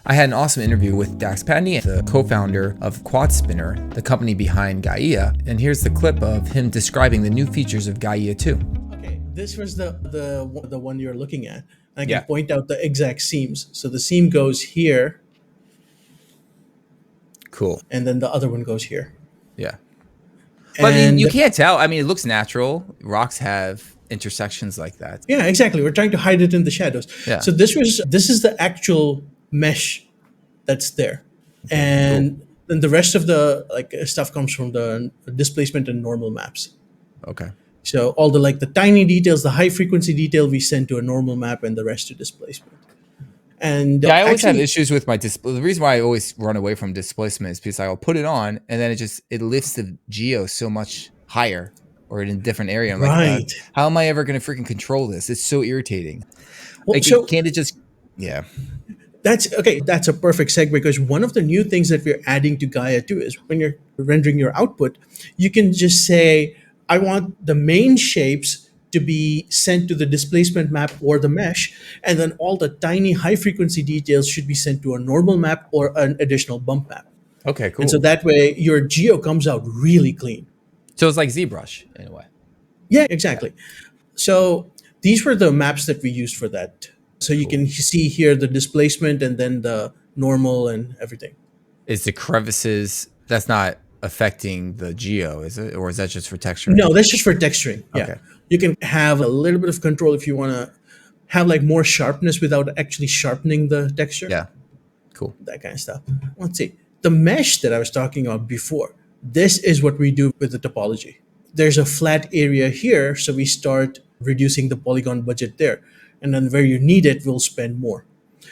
I had an awesome interview with Dax Pandhi, the co-founder of Quadspinner, the company behind Gaea. And here's the clip of him describing the new features of Gaea 2. Okay, this was the one you're looking at. I can point out the exact seams. So the seam goes here. Cool. And then the other one goes here. Yeah. But I mean, you can't tell. I mean, it looks natural. Rocks have intersections like that. Yeah, exactly. We're trying to hide it in the shadows. Yeah. So this is the actual mesh that's there. And then the rest of the stuff comes from the displacement and normal maps. Okay. So all the tiny details, the high frequency detail we send to a normal map and the rest to displacement. And I always have issues with my display. The reason why I always run away from displacement is because I'll put it on and then it lifts the geo so much higher or in a different area. I'm like, how am I ever going to freaking control this? It's so irritating. Well, can't it just, That's okay. That's a perfect segue because one of the new things that we're adding to Gaea 2 is when you're rendering your output, you can just say, I want the main shapes to be sent to the displacement map or the mesh, and then all the tiny high frequency details should be sent to a normal map or an additional bump map. Okay, cool. And so that way your geo comes out really clean. So it's like ZBrush in a way. Yeah, exactly. So these were the maps that we used for that. So you can see here the displacement and then the normal and everything. Is the crevices, that's not affecting the geo, is it? Or is that just for texturing? No, that's just for texturing. Yeah. Okay. You can have a little bit of control if you want to have more sharpness without actually sharpening the texture. Yeah. Cool. That kind of stuff. Let's see. The mesh that I was talking about before, this is what we do with the topology. There's a flat area here, so we start reducing the polygon budget there. And then where you need it, we'll spend more.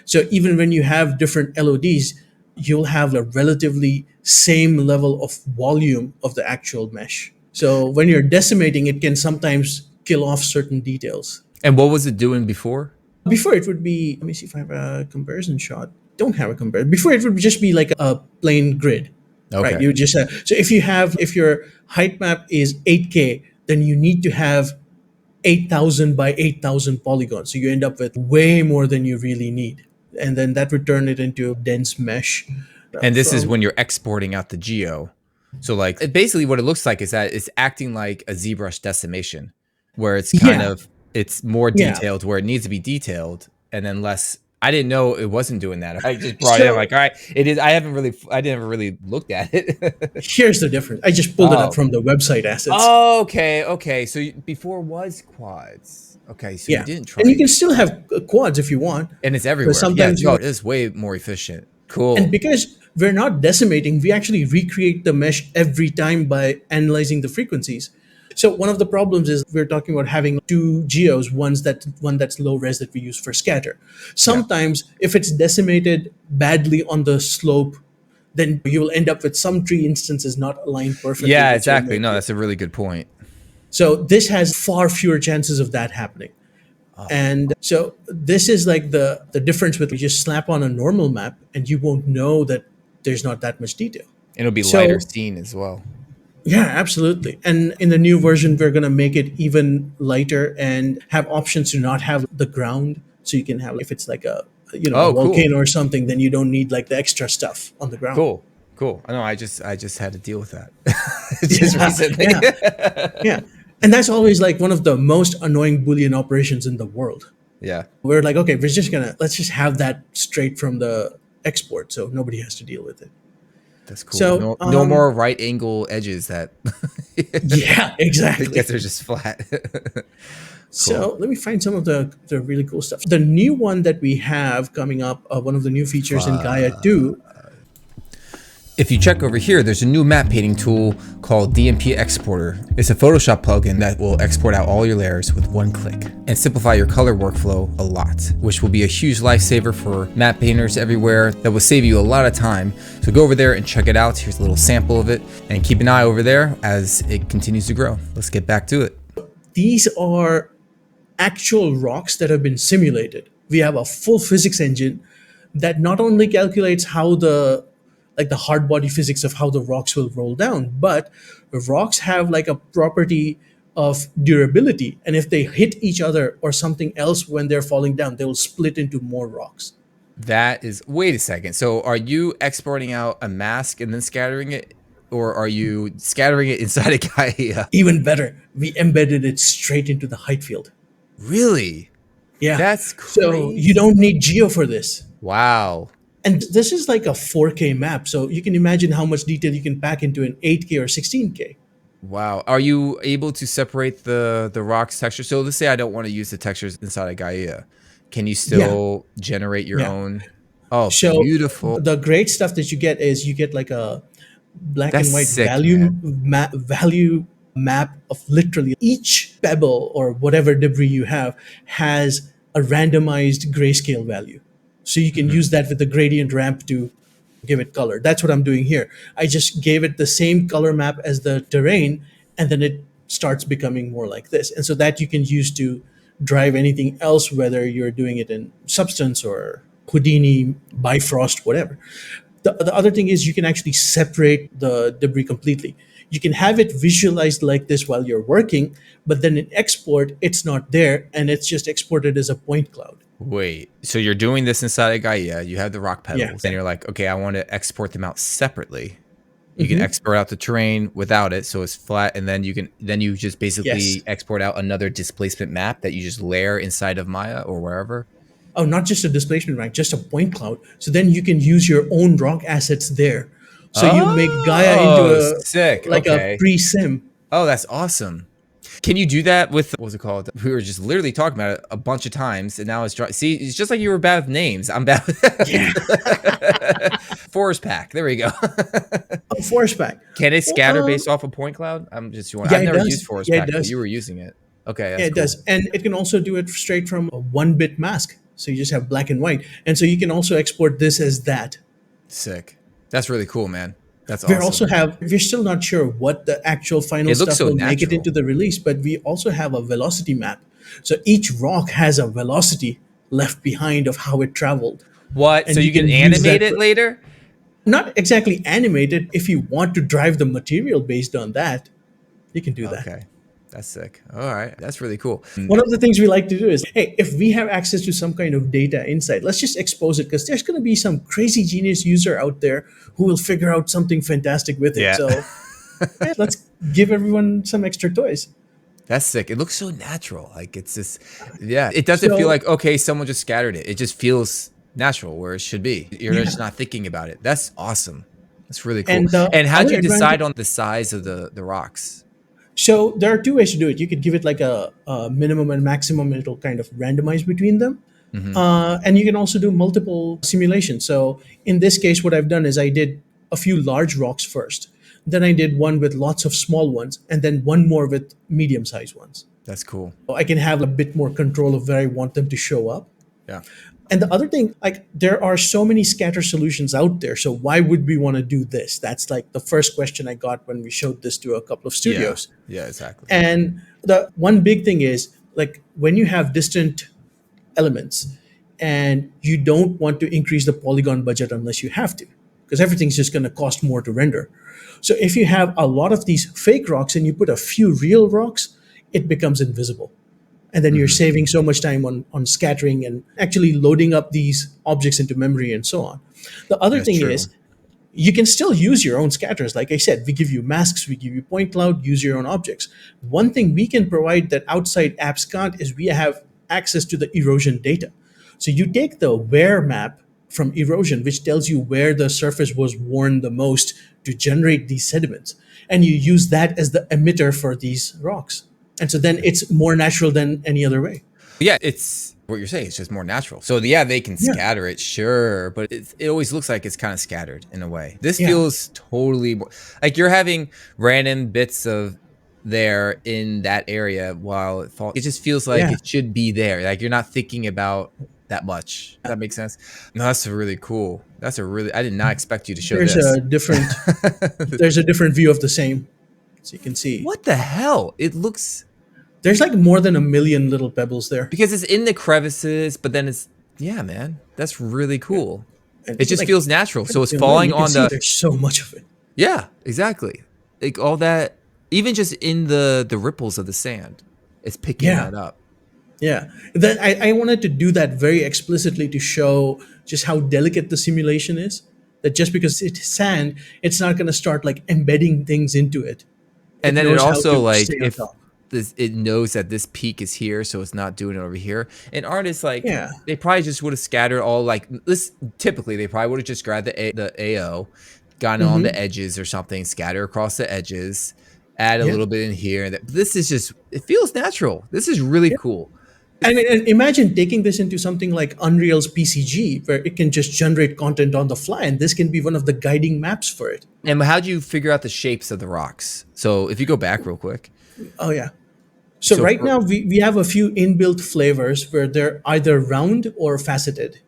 So even when you have different LODs, you'll have a relatively same level of volume of the actual mesh. So when you're decimating, it can sometimes kill off certain details. And what was it doing before? Before it would be, let me see if I have a comparison shot. Don't have a comparison. Before it would just be like a plain grid. Okay. Right? You just so if your height map is 8K, then you need to have 8,000 by 8,000 polygons. So you end up with way more than you really need. And then that would turn it into a dense mesh. And this is when you're exporting out the geo. So basically what it looks like is that it's acting like a ZBrush decimation where it's kind of, it's more detailed where it needs to be detailed and then less. I didn't know it wasn't doing that. I just brought it in all right, it is. I never really looked at it. Here's the difference. I just pulled it up from the website assets. Oh, okay. So before was quads. Okay, so you didn't try. And you can still have quads if you want. And it's everywhere. Sometimes it is way more efficient. Cool. And because we're not decimating, we actually recreate the mesh every time by analyzing the frequencies. So one of the problems is we're talking about having two geos, one that's low res that we use for scatter. Sometimes if it's decimated badly on the slope, then you will end up with some tree instances not aligned perfectly. Yeah, exactly. No, that's a really good point. So this has far fewer chances of that happening. And so this is like the difference with you just slap on a normal map and you won't know that there's not that much detail. And it'll be lighter seen as well. Yeah, absolutely. And in the new version, we're going to make it even lighter and have options to not have the ground. So you can have, if it's like a volcano or something, then you don't need like the extra stuff on the ground. Cool. I know. I just had to deal with that just recently. Yeah. And that's always like one of the most annoying Boolean operations in the world. Yeah. We're like, okay, let's just have that straight from the export. So nobody has to deal with it. That's cool. So no more right angle edges that. Yeah, exactly. I guess they're just flat. Cool. So let me find some of the really cool stuff. The new one that we have coming up, one of the new features in Gaea 2. If you check over here, there's a new map painting tool called DMP Exporter. It's a Photoshop plugin that will export out all your layers with one click and simplify your color workflow a lot, which will be a huge lifesaver for map painters everywhere. That will save you a lot of time. So go over there and check it out. Here's a little sample of it and keep an eye over there as it continues to grow. Let's get back to it. These are actual rocks that have been simulated. We have a full physics engine that not only calculates how the hard body physics of how the rocks will roll down, but the rocks have like a property of durability. And if they hit each other or something else when they're falling down, they will split into more rocks. That is, wait a second. So are you exporting out a mask and then scattering it? Or are you scattering it inside a Gaia? Even better, we embedded it straight into the height field. Really? Yeah. That's So you crazy. don't need geo for this. Wow. And this is like a 4K map. So you can imagine how much detail you can pack into an 8K or 16K. Wow. Are you able to separate the rocks texture? So let's say I don't want to use the textures inside of Gaia. Can you Yeah. still generate your Yeah. own? Oh, So beautiful. the great stuff that you get is you get like a black That's and white sick, man. value map of literally each pebble or whatever debris you have has a randomized grayscale value. So you can Mhm. use that with the gradient ramp to give it color. That's what I'm doing here. I just gave it the same color map as the terrain, and then it starts becoming more like this. And so that you can use to drive anything else, whether you're doing it in Substance or Houdini, Bifrost, whatever. The other thing is you can actually separate the debris completely. You can have it visualized like this while you're working, but then in export, it's not there and it's just exported as a point cloud. Wait, so you're doing this inside of Gaia, you have the rock Yeah. pebbles, and you're like, okay, I want to export them out separately. You can Hmm. export out the terrain without it, so it's flat, and then you just Yes. basically export out another displacement map that you just layer inside of Maya or wherever. Oh, not just a displacement rank, just a point cloud. So then you can use your own rock assets there. So you make Gaia into Oh, a sick. like a Okay. pre-sim. Oh, that's awesome. Can you do that with what was it called? We were just literally talking about it a bunch of times, and now it's see. It's just like you were bad with names. I'm bad Yeah. with Forest Pack. There we go. A force pack. Can it Well, scatter based off a point cloud? I'm just yeah, I've it never used does. Forest Yeah, it Pack, but does. you were using it. Okay, Yeah, that's it cool. does. And it can also do it straight from a 1 bit mask. So you just have black and white. And so you can also export this as that. Sick. That's really cool, man. That's Also awesome. we're still not sure what the actual final It looks stuff so will make it natural. into the release, but we also have a velocity map. So each rock has a velocity left behind of how it traveled. What? So And you you can can use animate that it for, later? not exactly animated. If you want to drive the material based on that, you can do that. Okay. That's sick. All right. That's really cool. One of the things we like to do is, hey, if we have access to some kind of data insight, let's just expose it because there's going to be some crazy genius user out there who will figure out something fantastic with it. Yeah. So yeah, let's give everyone some extra toys. That's sick. It looks so natural. Like it's just, yeah. It doesn't feel So like, okay, someone just scattered it. It just feels natural where it should be. You're yeah, just not thinking about it. That's awesome. That's really cool. and the And how'd other you advantage. decide on the size of the rocks? So there are two ways to do it. You could give it like a minimum and maximum, and it'll kind of randomize between them. Hmm. And you can also do multiple simulations. So in this case, what I've done is I did a few large rocks first. Then I did one with lots of small ones, and then one more with medium sized ones. That's cool. So I can have a bit more control of where I want them to show up. Yeah. And the other thing, like there are so many scatter solutions out there. So why would we want to do this? That's like the first question I got when we showed this to a couple of Yeah. studios. Yeah, exactly. And the one big thing is like when you have distant elements and you don't want to increase the polygon budget unless you have to, because everything's just going to cost more to render. So if you have a lot of these fake rocks and you put a few real rocks, it becomes invisible. And then you're Hmm. saving so much time on scattering and actually loading up these objects into memory and so on. The other That's thing true. is you can still use your own scatters. Like I said, we give you masks, we give you point cloud, use your own objects. One thing we can provide that outside apps can't is we have access to the erosion data. So you take the where map from erosion, which tells you where the surface was worn the most to generate these sediments, and you use that as the emitter for these rocks. And so then it's more natural than any other way. Yeah, it's what you're saying. It's just more natural. So yeah, they can Yeah. scatter it, sure, but it always looks like it's kind of scattered in a way. This Yeah. feels totally like you're having random bits of there in that area while it falls. It just feels like Yeah. it should be there. Like you're not thinking about that much. That makes sense. No, that's really cool. That's a really. I did not expect you to show There's this. a different there's a different view of the same. So you can see What the hell? It looks there's like more than a million little pebbles there. because it's in the crevices, but then it's yeah, man. That's really Yeah. cool. And It just like feels natural. when So you it's zoom in, falling you can on see the there's so much of it. yeah, exactly. Like all that, even just in the ripples of the sand, it's picking Yeah. that up. Yeah, that I wanted to do that very explicitly to show just how delicate the simulation is. That just because it's sand, it's not going to start like embedding things into it. And It then it knows how also, to like, stay on if top. this, it knows that this peak is here, so it's not doing it over here. And artists, like, Yeah. they probably just would have scattered all, like, this, typically they probably would have just grabbed the AO, gone on the Mm-hmm. edges or something, scatter across the edges, add a Yeah. little bit in here. This is just, it feels natural. This is really Yeah. cool. I mean, and imagine taking this into something like Unreal's PCG, where it can just generate content on the fly, and this can be one of the guiding maps for it. And how do you figure out the shapes of the rocks? So if you go back real quick. Oh yeah. So So right for, now we have a few inbuilt flavors where they're either round or faceted.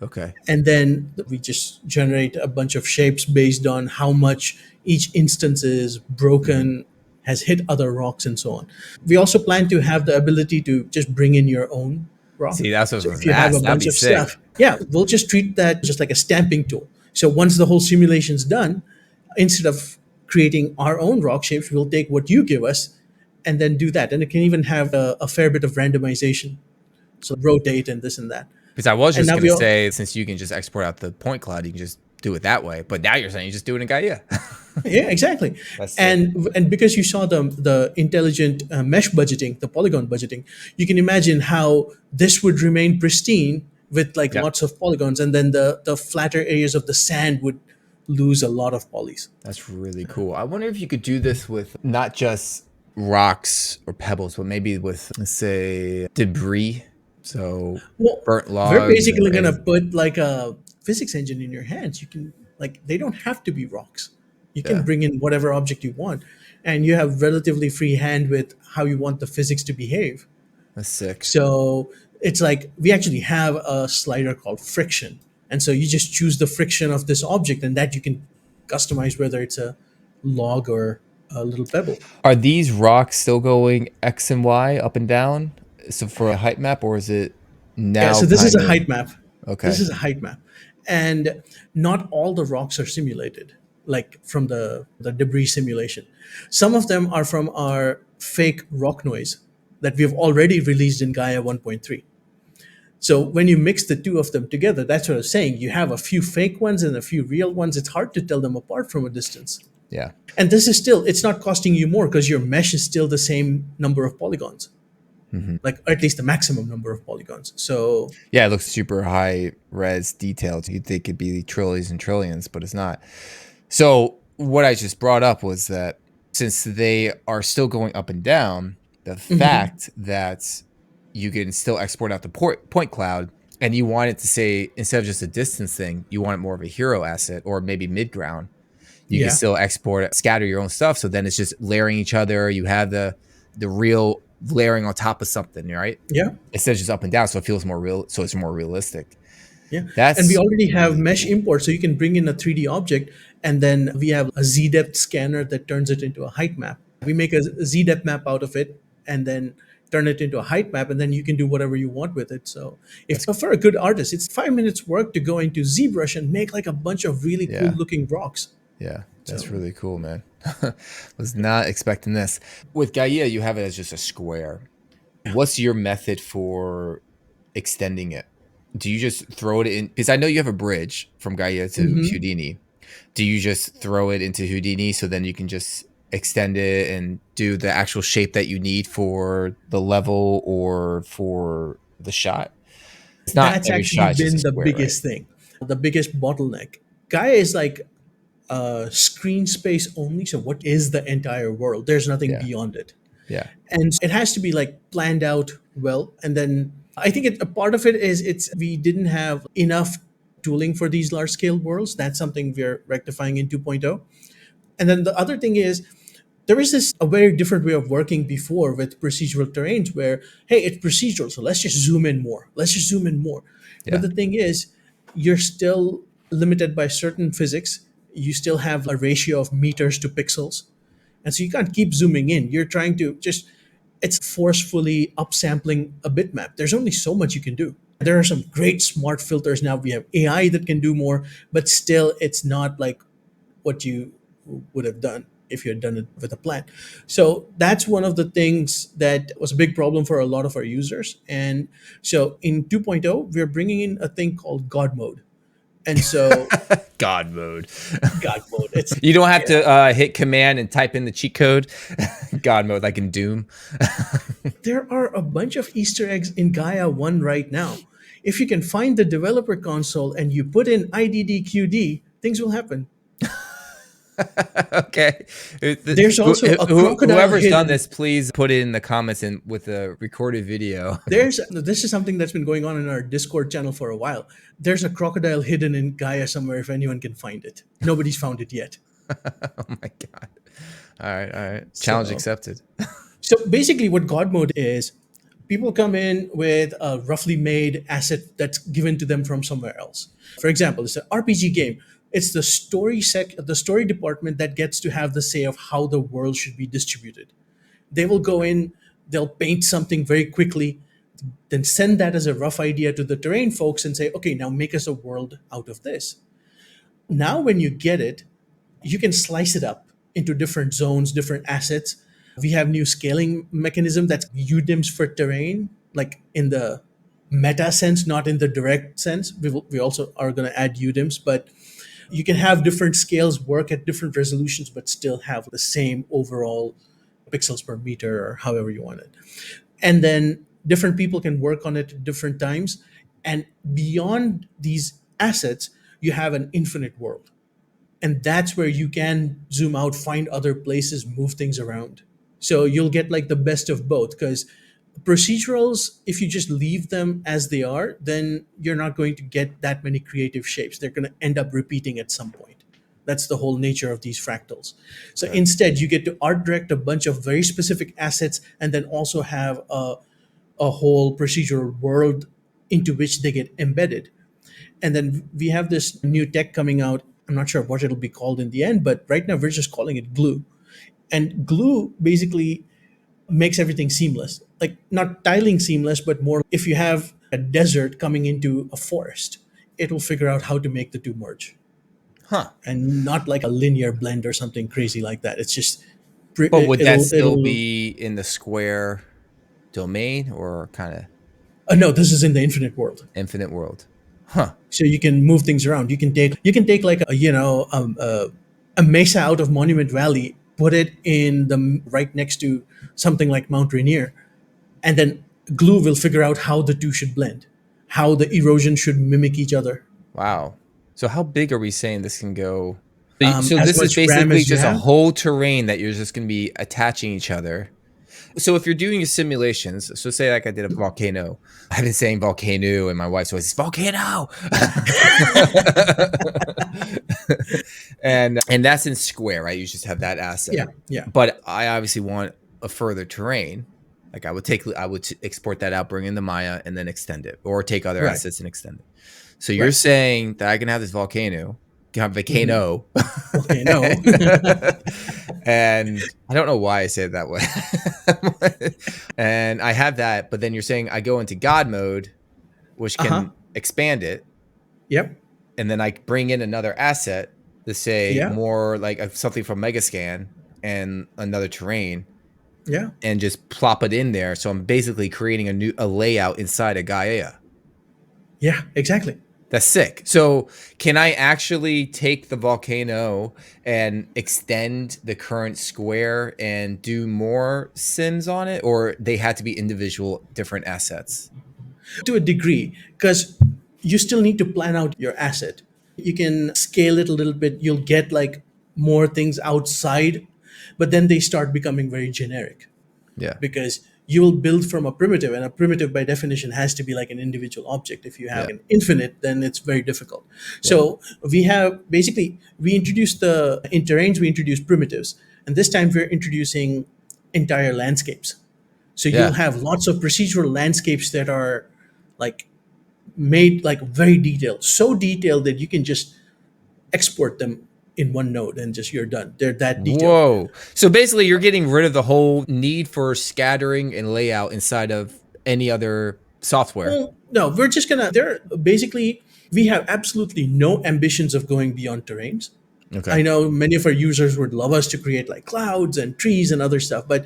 okay. And then we just generate a bunch of shapes based on how much each instance is Mhm. broken, has hit other rocks, and so on. We also plan to have the ability to just bring in your own rock. See, that's what I was So going if to you have a ask. That'd bunch be of stuff, sick. yeah, we'll just treat that just like a stamping tool. So once the whole simulation's done, instead of creating our own rock shapes, we'll take what you give us and then do that. And it can even have a fair bit of randomization. So rotate and this and that. Because I was And just now gonna we all, say, since you can just export out the point cloud, you can just do it that way. But now you're saying you just do it in Gaia. yeah, exactly. That's sick. And because you saw the intelligent mesh budgeting, the polygon budgeting, you can imagine how this would remain pristine with like Yep. lots of polygons, and then the flatter areas of the sand would lose a lot of polys. That's really cool. I wonder if you could do this with not just rocks or pebbles, but maybe with, let's say, debris. So Well, burnt we're logs basically or gonna anything. put like a physics engine in your hands. You can like they don't have to be rocks. You can Yeah, bring in whatever object you want, and you have relatively free hand with how you want the physics to behave. that's sick. So it's like we actually have a slider called friction. And so you just choose the friction of this object, and that you can customize whether it's a log or a little pebble. Are these rocks still going X and Y, up and down? So for a height map, or is it Yeah, now so this is kind a of height map. This okay? is a height map. And not all the rocks are simulated, like from the debris simulation. Some of them are from our fake rock noise that we have already released in Gaia 1.3. So when you mix the two of them together, that's what I was saying. You have a few fake ones and a few real ones. It's hard to tell them apart from a distance. Yeah. And this is still, it's not costing you more because your mesh is still the same number of polygons, Mhm. like at least the maximum number of polygons. So Yeah, it looks super high res detailed. You'd think it'd be trillions and trillions, but it's not. So what I just brought up was that since they are still going up and down, the mhm, fact that you can still export out the point cloud, and you want it to say, instead of just a distance thing, you want it more of a hero asset or maybe mid ground. You can yeah, still export, scatter your own stuff. So then it's just layering each other. You have the real layering on top of something, right? yeah, Instead of just up and down, so it feels more real. So it's more realistic. yeah. And we That's already have really mesh cool. import, so you can bring in a 3D object, and then we have a Z depth scanner that turns it into a height map. We make a Z depth map out of it, and then turn it into a height map, and then you can do whatever you want with it. So if That's for a good artist, it's 5 minutes work to go into ZBrush and make like a bunch of really cool yeah. looking rocks. Yeah, that's So really cool, man. Was not expecting this. With Gaia, you have it as just a square. What's your method for extending it? Do you just throw it in? Because I know you have a bridge from Gaia to mhm. Houdini. Do you just throw it into Houdini so then you can just extend it and do the actual shape that you need for the level or for the shot? It's not That's every actually shot is just a been the square, right? biggest thing, the biggest bottleneck. Gaia is like screen space only. So what is the entire world? There's nothing Yeah. beyond it. Yeah. And it has to be like planned out well. And then I think a part of it is it's we didn't have enough tooling for these large scale worlds. That's something we're rectifying in 2.0. And then the other thing is there is this a very different way of working before with procedural terrains where hey, it's procedural, so let's just zoom in more, let's just zoom in more. But Yeah. the thing is, you're still limited by certain physics. You still have a ratio of meters to pixels, and so you can't keep zooming in. You're trying to just, it's forcefully upsampling a bitmap. There's only so much you can do. There are some great smart filters now. We have AI that can do more, but still it's not like what you would have done. if you had done it with a plan. So that's one of the things that was a big problem for a lot of our users. And so in 2.0, we're bringing in a thing called God mode. And so God mode. God mode, it's You don't have yeah, to hit command and type in the cheat code. God mode, like in Doom. there are a bunch of Easter eggs in Gaia 1 right now. If you can find the developer console and you put in IDDQD, things will happen. Okay. There's also a crocodile Whoever's done hidden. this, please put it in the comments and with a recorded video. There's this is something that's been going on in our Discord channel for a while. There's a crocodile hidden in Gaia somewhere if anyone can find it. Nobody's found it yet. Oh my God. All right. All right. Challenge So accepted. so basically what God mode is, people come in with a roughly made asset that's given to them from somewhere else. For example, it's an RPG game. It's the story department that gets to have the say of how the world should be distributed. They will go in, they'll paint something very quickly, then send that as a rough idea to the terrain folks and say, okay, now make us a world out of this. Now, when you get it, you can slice it up into different zones, different assets. We have new scaling mechanism that's UDIMs for terrain, like in the meta sense, not in the direct sense. We also are going to add UDIMs, but you can have different scales work at different resolutions, but still have the same overall pixels per meter or however you want it. And then different people can work on it at different times. And beyond these assets, you have an infinite world. And that's where you can zoom out, find other places, move things around. So you'll get like the best of both, because procedurals, if you just leave them as they are, then you're not going to get that many creative shapes. They're going to end up repeating at some point. That's the whole nature of these fractals. So instead, you get to art direct a bunch of very specific assets and then also have a whole procedural world into which they get embedded. And then we have this new tech coming out. I'm not sure what it'll be called in the end, but right now we're just calling it glue. And glue basically makes everything seamless. Like not tiling seamless, but more if you have a desert coming into a forest, it will figure out how to make the two merge. Huh. And not like a linear blend or something crazy like that. It's just But would that still it'll be in the square domain or kind of no, this is in the infinite world. infinite world? Huh. So you can move things around. You can take like a mesa out of Monument Valley, put it in the right next to something like Mount Rainier, and then glue will figure out how the two should blend, how the erosion should mimic each other. Wow. So how big are we saying this can go? So As this is much RAM basically as you just a have. whole terrain that you're just going to be attaching each other. So if you're doing your simulations, so say like I did a volcano, I've been saying volcano and my wife's always volcano. And that's in square, right? You just have that asset. Yeah, yeah, But I obviously want a further terrain. Like I would export that out, bring in the Maya and then extend it, or take other right, assets and extend it. So you're right. saying that I can have this volcano, volcano, Okay, no. and I don't know why I say it that way. And I have that, but then you're saying I go into God mode, which Uh huh. can expand it, Yep. and then I bring in another asset to say Yeah. more like something from Megascan and another terrain, Yeah. and just plop it in there. So I'm basically creating a layout inside of Gaia. Yeah. Exactly. That's sick. So can I actually take the volcano and extend the current square and do more sims on it, or they had to be individual different assets? To a degree, because you still need to plan out your asset. You can scale it a little bit. You'll get like more things outside, but then they start becoming very generic, Yeah. because you will build from a primitive, and a primitive by definition has to be like an individual object. If you have Yeah. an infinite, then it's very difficult. Yeah. So we introduced the in terrains, we introduced primitives, and this time we're introducing entire landscapes. So you'll Yeah. have lots of procedural landscapes that are like made like very detailed, so detailed that you can just export them in one node and just you're done. They're that detailed. Whoa. So basically you're getting rid of the whole need for scattering and layout inside of any other software. Well, no, we're just gonna. They're basically we have absolutely no ambitions of going beyond terrains. Okay. I know many of our users would love us to create like clouds and trees and other stuff, but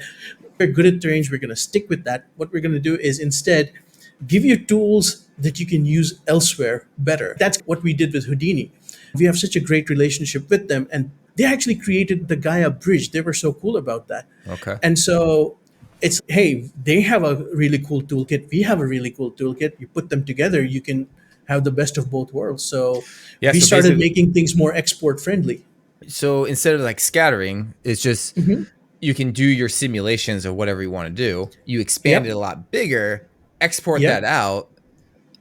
we're good at terrains. We're going to stick with that. What we're going to do is instead give you tools that you can use elsewhere better. That's what we did with Houdini. We have such a great relationship with them, and they actually created the Gaia bridge. They were so cool about that. Okay. And so it's, hey, they have a really cool toolkit. We have a really cool toolkit. You put them together, you can have the best of both worlds. So Yeah. we So started basically, making things more export friendly. so instead of like scattering, it's just you can do your simulations of whatever you want to do. You expand it a Yep. lot bigger, export that Yep. out,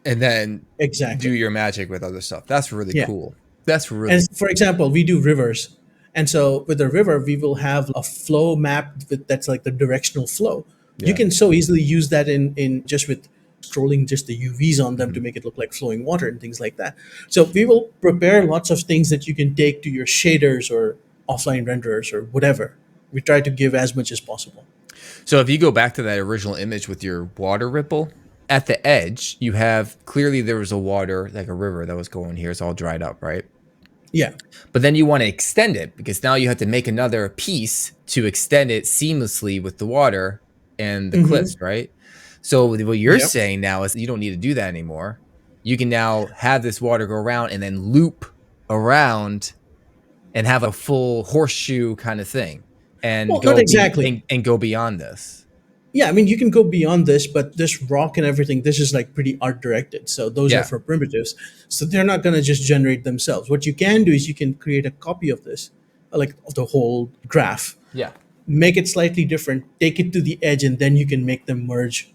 and then do Exactly. your magic with other stuff. That's really Yeah. cool. That's And really for example, we do rivers. And so with the river, we will have a flow map that's like the directional flow. You yeah. can so easily use that in just with scrolling just the UVs on them to Mhm. make it look like flowing water and things like that. So we will prepare lots of things that you can take to your shaders or offline renderers or whatever. We try to give as much as possible. So if you go back to that original image with your water ripple, at the edge, you have clearly there was a water, like a river that was going here. It's all dried up, right? Yeah. But then you want to extend it because now you have to make another piece to extend it seamlessly with the water and the Mm-hmm. cliffs, right? So what you're Yep. saying now is you don't need to do that anymore. You can now have this water go around and then loop around and have a full horseshoe kind of thing and Well, not exactly. and go beyond this. Yeah, I mean, you can go beyond this, but this rock and everything, this is like pretty art directed. So those are Yeah. for primitives. So they're not going to just generate themselves. What you can do is you can create a copy of this, like of the whole graph, Yeah. make it slightly different, take it to the edge, and then you can make them merge.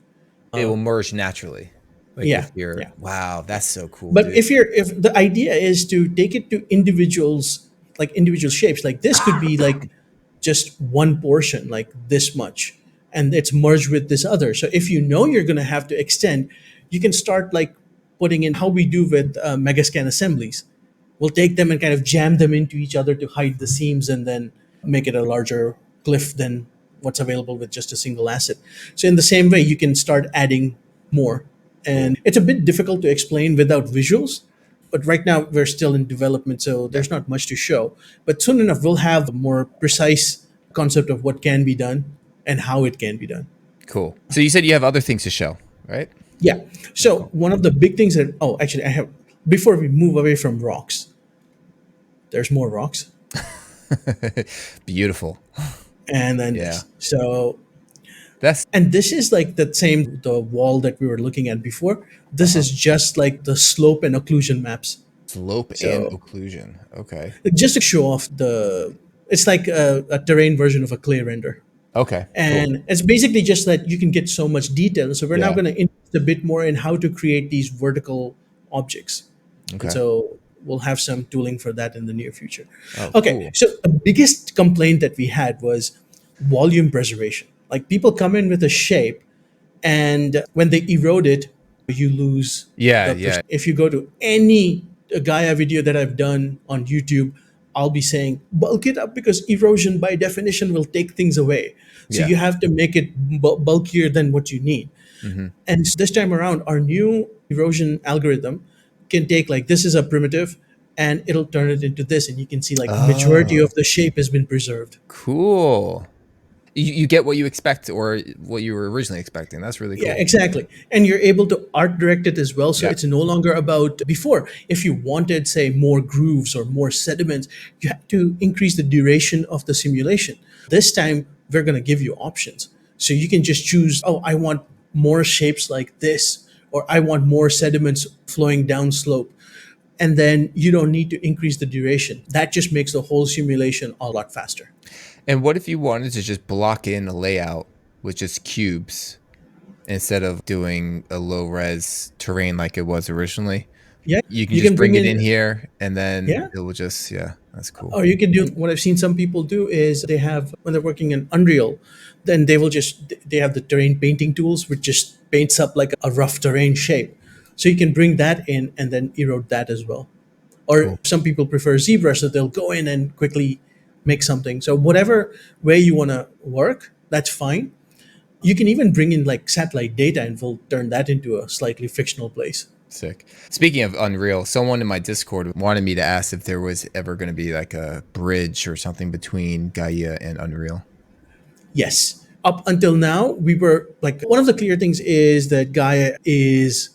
It will merge naturally. Like Yeah, if you're yeah. wow, that's so cool, But dude. if the idea is to take it to individuals, like individual shapes, like this could be like just one portion, like this much, and it's merged with this other. So if you know you're going to have to extend, you can start like putting in how we do with Megascan assemblies. We'll take them and kind of jam them into each other to hide the seams and then make it a larger glyph than what's available with just a single asset. So in the same way, you can start adding more. Cool. And it's a bit difficult to explain without visuals, but right now we're still in development, so Yeah. there's not much to show. But soon enough, we'll have a more precise concept of what can be done and how it can be done. Cool. So you said you have other things to show, right? Yeah. Yeah, So cool. one of the big things that, oh, actually, I have, before we move away from rocks, there's more rocks. Beautiful. And then Yeah. this. So, That's and this is like the same, the wall that we were looking at before. This uh-huh. is just like the slope and occlusion maps. Slope and So occlusion. Okay. just to show off the, it's like a terrain version of a clay render. Okay. Cool. And it's basically just that you can get so much detail. So we're now Yeah. going to invest a bit more in how to create these vertical objects. And Okay. so we'll have some tooling for that in the near future. Oh, Okay, cool. so the biggest complaint that we had was volume preservation. Like people come in with a shape, and when they erode it, you lose Yeah, the. yeah. If you go to any Gaia video that I've done on YouTube, I'll be saying bulk it up because erosion by definition will take things away. So Yeah. you have to make it bulkier than what you need. Hmm. And this time around, our new erosion algorithm can take like this is a primitive, and it'll turn it into this, and you can see like majority Oh, of the shape has been preserved. cool. You get what you expect or what you were originally expecting. That's really Yeah, cool. exactly. And you're able to art direct it as well. So Yeah. it's no longer about before. If you wanted, say, more grooves or more sediments, you had to increase the duration of the simulation. This time, we're going to give you options. So you can just choose, oh, I want more shapes like this, or I want more sediments flowing down slope. And then you don't need to increase the duration. That just makes the whole simulation a lot faster. And what if you wanted to just block in a layout with just cubes instead of doing a low res terrain like it was originally? Yeah, You can you just can bring bring it in, in here and then yeah. it will just, yeah, that's cool. Or you can do what I've seen some people do is they have when they're working in Unreal, then they will just they have the terrain painting tools which just paints up like a rough terrain shape. So you can bring that in and then erode that as well. Or Cool. some people prefer ZBrush, so they'll go in and quickly make something. So whatever way you want to work, that's fine. You can even bring in like satellite data and we'll turn that into a slightly fictional place. Sick. Speaking of Unreal, someone in my Discord wanted me to ask if there was ever going to be like a bridge or something between Gaia and Unreal. Yes. Up until now, we were like, one of the clear things is that Gaia is,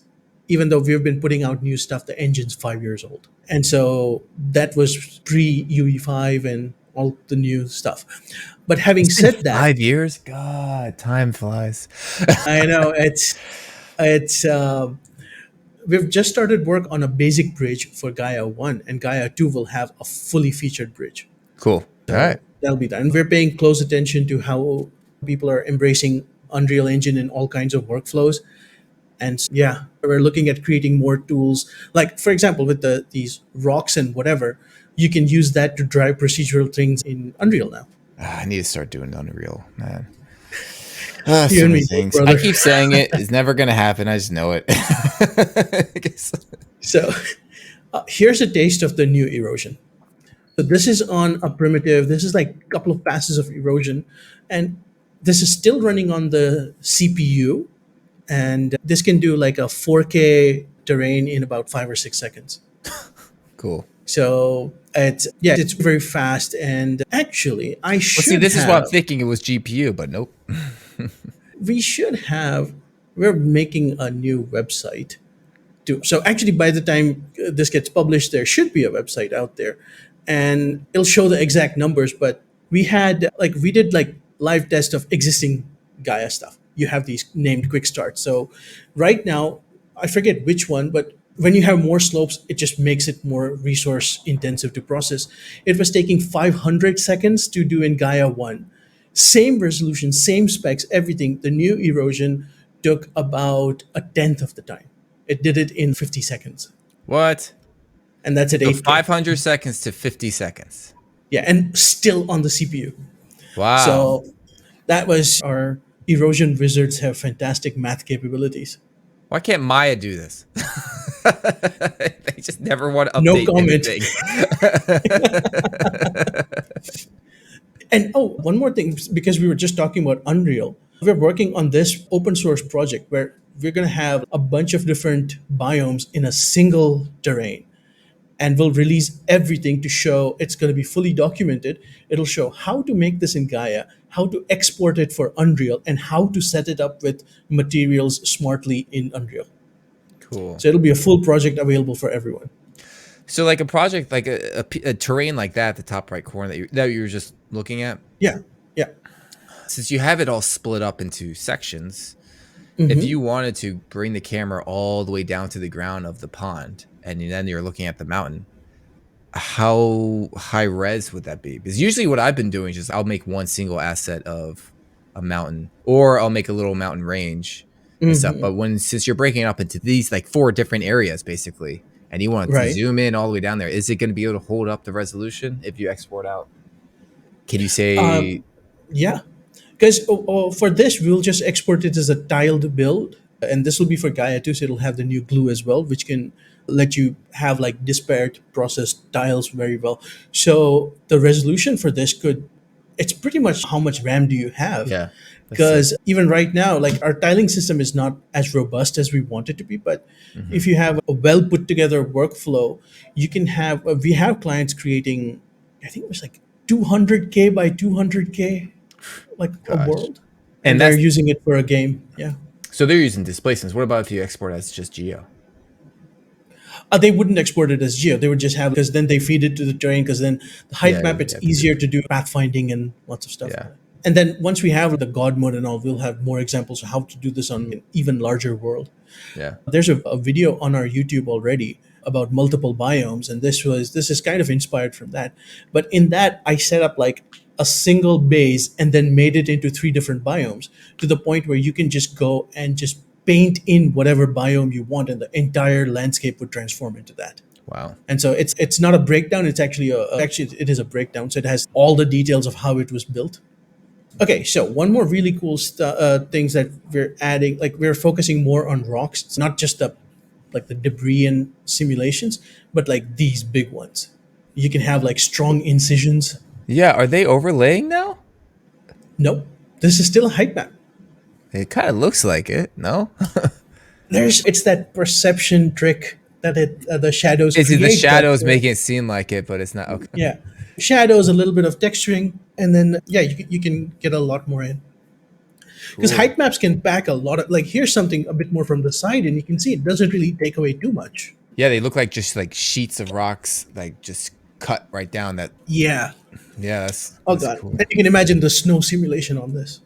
even though we've been putting out new stuff, the engine's 5 years old. And so that was pre UE5 and all the new stuff. But having It's been said that, 5 years. God, time flies. I know it's we've just started work on a basic bridge for Gaia 1, and Gaia 2 will have a fully featured bridge. Cool. All right. So that'll be that. And we're paying close attention to how people are embracing Unreal Engine in all kinds of workflows. And yeah, we're looking at creating more tools. Like, for example, with these rocks and whatever, you can use that to drive procedural things in Unreal now. I need to start doing Unreal, man. You So and many me both, things. I brother. keep saying it. It's never going to happen. I just know it. I guess. So here's a taste of the new erosion. So this is on a primitive. This is like a couple of passes of erosion, and this is still running on the CPU, and this can do like a 4K terrain in about 5 or 6 seconds. Cool. So it's very fast, and actually I Well, see, should this is why I'm have thinking it was GPU, but nope. we should have we're making a new website too. So actually, by the time this gets published, there should be a website out there, and it'll show the exact numbers. But we did like live test of existing Gaia stuff. You have these named quick starts. So right now, I forget which one, but when you have more slopes, it just makes it more resource intensive to process. It was taking 500 seconds to do in Gaia 1. Same resolution, same specs, everything. The new erosion took about a tenth of the time. It did it in 50 seconds. What? And that's at So 8K. 500 seconds to 50 seconds. Yeah, and still on the CPU. Wow. So that was our erosion wizards have fantastic math capabilities. Why can't Maya do this? They just never want to No update comment. anything. And oh, one more thing, because we were just talking about Unreal, we're working on this open source project where we're going to have a bunch of different biomes in a single terrain. And we'll release everything to show it's going to be fully documented. It'll show how to make this in Gaia, how to export it for Unreal, and how to set it up with materials smartly in Unreal. Cool. So it'll be a full project available for everyone. So like a project, like a terrain like that, the top right corner that you were just looking at, Yeah, yeah. since you have it all split up into sections, if you wanted to bring the camera all the way down to the ground of the pond and then you're looking at the mountain, how high res would that be? Because usually what I've been doing is just I'll make one single asset of a mountain, or I'll make a little mountain range and stuff. But since you're breaking it up into these like 4 different areas basically, and you want to Right. zoom in all the way down there, is it going to be able to hold up the resolution if you export out? Can you say, Yeah. Because for this, we'll just export it as a tiled build. And this will be for Gaia too, so it'll have the new glue as well, which can let you have like disparate processed tiles very well. So the resolution for this it's pretty much how much RAM do you have? yeah, that's sick. Because even right now, like our tiling system is not as robust as we want it to be. But if you have a well put together workflow, you can have, we have clients creating, I think it was like 200K by 200K, like a Gosh. world. And And they're that's, using it for a game. Yeah. so they're using displacements. What about if you export as just geo? They wouldn't export it as geo. They would just have, because then they feed it to the terrain. Because then the height Yeah, map, you it's have to do easier to do pathfinding and lots of stuff. Yeah. And then once we have the God mode and all, we'll have more examples of how to do this on an even larger world. Yeah. There's a video on our YouTube already about multiple biomes, and this is kind of inspired from that. But in that, I set up like a single base and then made it into 3 different biomes, to the point where you can just go and just paint in whatever biome you want, and the entire landscape would transform into that. Wow. And so it's not a breakdown. It's actually actually it is a breakdown. So it has all the details of how it was built. Okay, so one more really cool things that we're adding, like we're focusing more on rocks. It's not just the debris and simulations, but like these big ones. You can have like strong incisions. Yeah. Are they overlaying now? Nope, this is still a height map. It kind of looks like it. No? It's that perception trick that the shadows Is it the create, but shadows making it seem like it, but it's not? Okay. yeah, shadows, a little bit of texturing, and then yeah, you can get a lot more in. Because Cool. height maps can pack a lot of, like, here's something a bit more from the side, and you can see it doesn't really take away too much. Yeah, they look like just like sheets of rocks, like just cut right down. That Yeah. yeah, Oh that's god. cool. And you can imagine the snow simulation on this.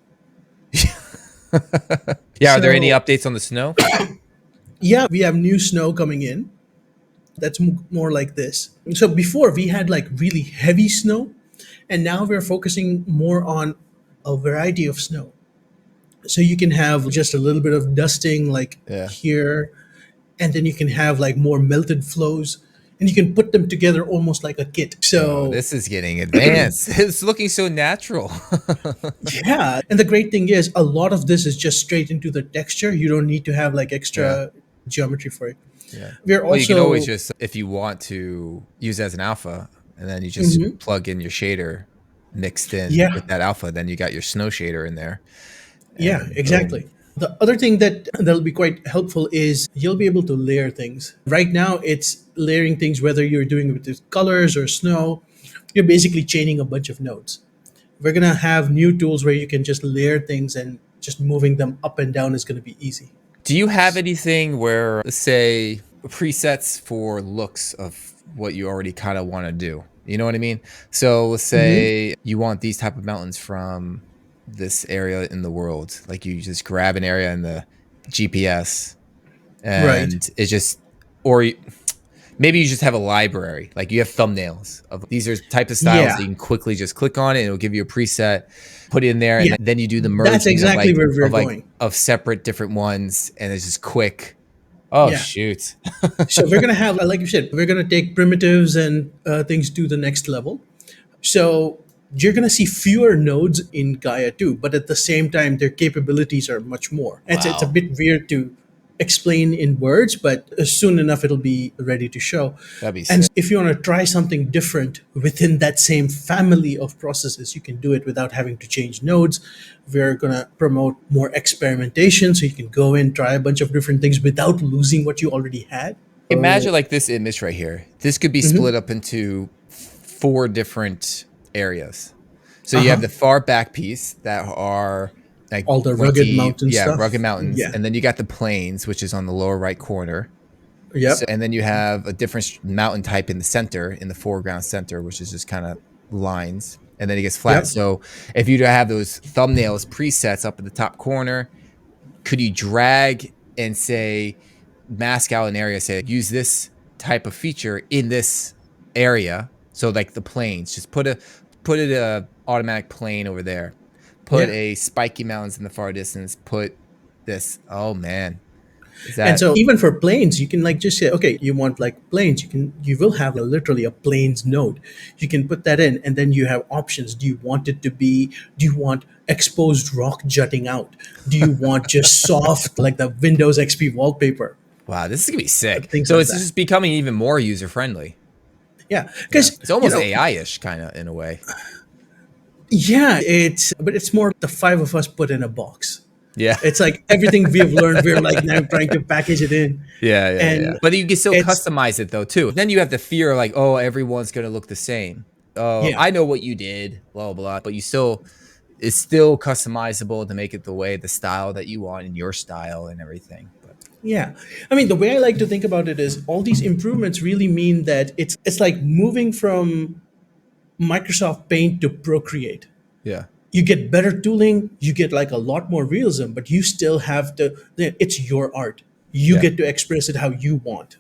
Yeah, are there any So updates on the snow? yeah, we have new snow coming in. That's more like this. So before we had like really heavy snow, and now we're focusing more on a variety of snow. So you can have just a little bit of dusting like Yeah. here, and then you can have like more melted flows, and you can put them together almost like a kit. Oh, So this is getting advanced. It's looking so natural. yeah, and the great thing is a lot of this is just straight into the texture. You don't need to have like Yeah. extra geometry for it. Yeah. We're Well, you can always also just, if you want to use it as an alpha, and then you just Mhm. plug in your shader mixed in Yeah, with that alpha, then you got your snow shader in there, yeah, and boom. exactly. The other thing that'll be quite helpful is you'll be able to layer things. Right now, it's layering things whether you're doing it with colors or snow. You're basically chaining a bunch of nodes. We're gonna have new tools where you can just layer things, and just moving them up and down is gonna be easy. Do you have anything where, let's say, presets for looks of what you already kind of want to do? You know what I mean? So let's Hmm. say you want these type of mountains from this area in the world. Like you just grab an area in the GPS Right. and it just, or maybe you just have a library. Like you have thumbnails of these are types of styles that Yeah. you can quickly just click on it and it'll give you a preset, put it in there, and Yeah. then you do the That's merging of exactly like where we're of like going. of separate different ones, and it's just quick. Oh Yeah. shoot. So we're gonna have, like you said, we're gonna take primitives and things to the next level. So you're gonna see fewer nodes in Gaia too, but at the same time, their capabilities are much more. It's a Wow. bit weird to explain in words, but soon enough it'll be ready to show. That'd be And sick. if you want to try something different within that same family of processes, you can do it without having to change nodes. We're going to promote more experimentation so you can go in, try a bunch of different things without losing what you already had. Imagine like this image right here. This could be Mhm. split up into 4 different areas. So you have Uh-huh. the far back piece that are like All the rugged pointy, mountain yeah, stuff. rugged mountains, Yeah. and then you got the plains, which is on the lower right corner. So, Yep. and then you have a different mountain type in the center, in the foreground center, which is just kind of lines, and then it gets flat. Yep. So if you have those thumbnails presets up in the top corner, could you drag and say mask out an area, say use this type of feature in this area? So like the plains, just put it a automatic plane over there. Put Yeah. a spiky mountains in the far distance. Put this. Oh man, is And that so even for planes, you can like just say, okay, you want like planes, you will have literally a planes node. You can put that in, and then you have options. Do you want exposed rock jutting out? Do you want just soft like the Windows XP wallpaper? wow? This is gonna be sick. Things So like it's that. just becoming even more user friendly. Yeah. Yeah, Because it's almost AI-ish kind of in a way. yeah, it's more the five of us put in a box. Yeah. It's like everything we have learned, we're like now trying to package it in. Yeah. And But you can still it's customize it though too. Then you have the fear like, oh, everyone's gonna look the same. Oh, yeah. I know what you did, blah blah. But you still, it's still customizable to make it the way, the style that you want in your style and everything. But Yeah. I mean, the way I like to think about it is all these improvements really mean that it's like moving from Microsoft Paint to Procreate. yeah, You get better tooling, you get like a lot more realism, but you still have to it's your art. You yeah. get to express it how you want.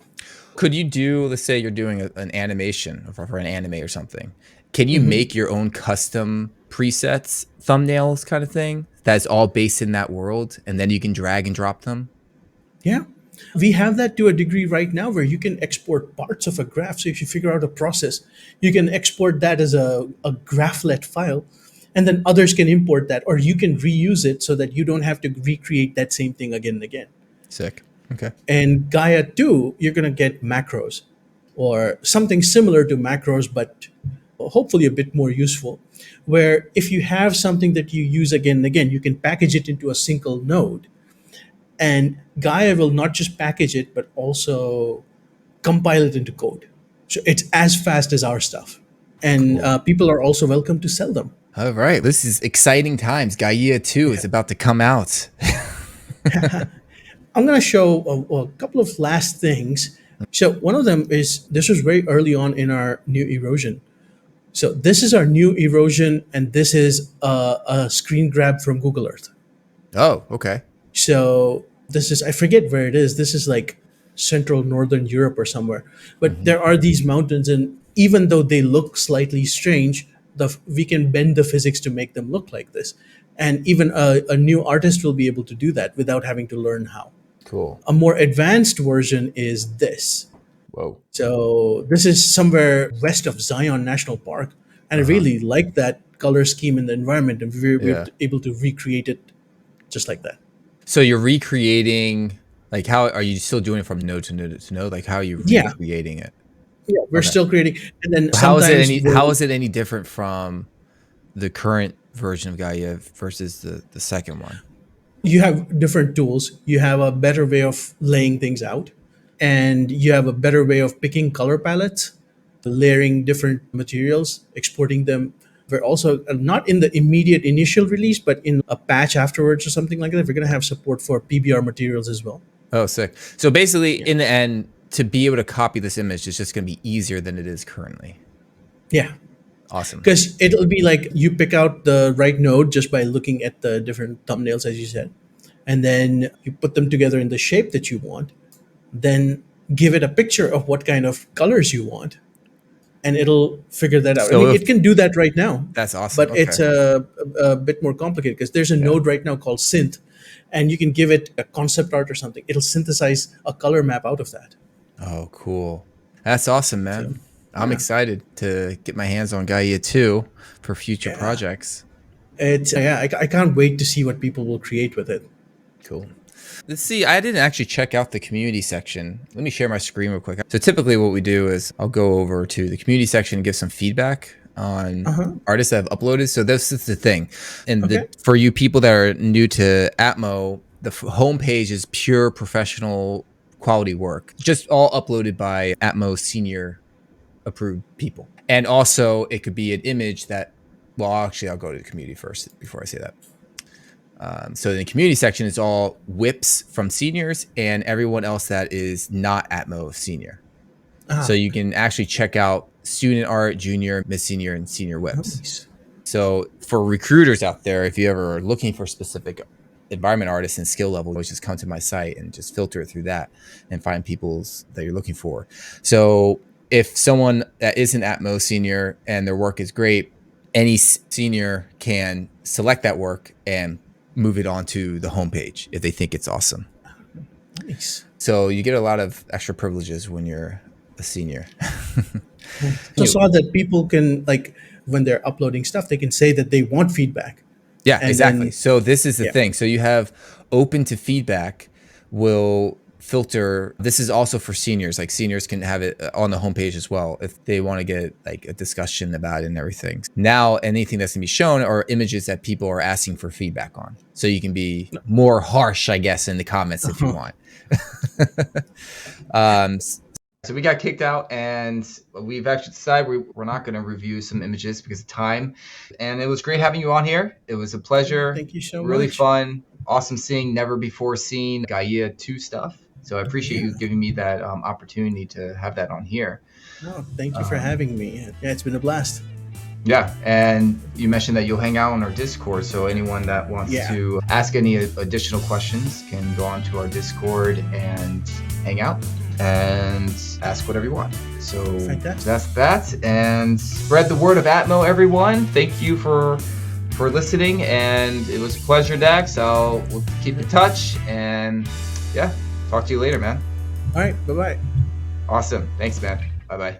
Could you do, let's say you're doing an animation for an anime or something? Can you make your own custom presets, thumbnails kind of thing that's all based in that world, and then you can drag and drop them? Yeah. We have that to a degree right now where you can export parts of a graph. So if you figure out a process, you can export that as a graphlet file, and then others can import that, or you can reuse it so that you don't have to recreate that same thing again and again. Sick. Okay. And Gaia 2, you're going to get macros or something similar to macros, but hopefully a bit more useful. Where if you have something that you use again and again, you can package it into a single node, And Gaia will not just package it, but also compile it into code. So it's as fast as our stuff. And Cool. people are also welcome to sell them. All right. This is exciting times. Gaia 2 is about to come out. I'm going to show a couple of last things. So one of them is this was very early on in our new erosion. So this is our new erosion, and this is a screen grab from Google Earth. Oh, okay. So this is, I forget where it is. This is like central northern Europe or somewhere. But there are these mountains, and even though they look slightly strange, we can bend the physics to make them look like this. And even a new artist will be able to do that without having to learn how. Cool. A more advanced version is this. Whoa. So this is somewhere west of Zion National Park. And I really like that color scheme in the environment, and we were able to recreate it just like that. So you're recreating, like, how are you still doing it from node to node to node? Like, how are you recreating it? Yeah, we're still creating. And then How sometimes is it any different from the current version of Gaia versus the second one? you have different tools. You have a better way of laying things out, and you have a better way of picking color palettes, layering different materials, exporting them. We're also not in the immediate initial release, but in a patch afterwards or something like that. We're going to have support for PBR materials as well. Oh, sick. So basically, in the end, to be able to copy this image is just going to be easier than it is currently. Yeah. Awesome. Because it'll be like you pick out the right node just by looking at the different thumbnails, as you said. And then you put them together in the shape that you want. Then give it a picture of what kind of colors you want. And it'll figure that out. So I mean, it can do that right now. That's awesome. But it's a bit more complicated because there's a node right now called Synth. And you can give it a concept art or something. It'll synthesize a color map out of that. Oh, cool. That's awesome, man. I'm excited to get my hands on Gaia 2 for future projects. It's I can't wait to see what people will create with it. Cool. Let's see. I didn't actually check out the community section. Let me share my screen real quick. So typically what we do is I'll go over to the community section and give some feedback on artists that have uploaded. So this is the thing. And for you people that are new to Atmo, the homepage is pure professional quality work, just all uploaded by Atmo senior approved people. And also it could be an image that, well, actually I'll go to the community first before I say that. So in the community section, it's all whips from seniors and everyone else that is not Atmo senior. So you can actually check out student art, junior, mid-senior, and senior whips. Nice. So for recruiters out there, if you ever are looking for specific environment artists and skill level, always just come to my site and just filter it through that and find people's that you're looking for. So if someone that isn't Atmo senior and their work is great, any senior can select that work and move it onto the homepage if they think it's awesome. Nice. So you get a lot of extra privileges when you're a senior. So I saw that people can, like, when they're uploading stuff, they can say that they want feedback. Yeah, and exactly. So this is the thing. So you have open to feedback will filter. This is also for seniors. Like seniors can have it on the homepage as well if they want to get like a discussion about it and everything. Now, anything that's gonna be shown are images that people are asking for feedback on. So you can be more harsh, I guess, in the comments if you want. So we got kicked out, and we've actually decided we're not going to review some images because of time. And it was great having you on here. It was a pleasure. Thank you so much. Really fun. Awesome seeing never before seen Gaia 2 stuff. So I appreciate you giving me that opportunity to have that on here. No, thank you for having me. Yeah, it's been a blast. Yeah, and you mentioned that you'll hang out on our Discord, so anyone that wants to ask any additional questions can go onto our Discord and hang out and ask whatever you want. So that's that, and spread the word of Atmo, everyone. Thank you for listening, and it was a pleasure, Dax. We'll keep in touch, and talk to you later, man. All right, bye-bye. Awesome. Thanks, man. Bye-bye.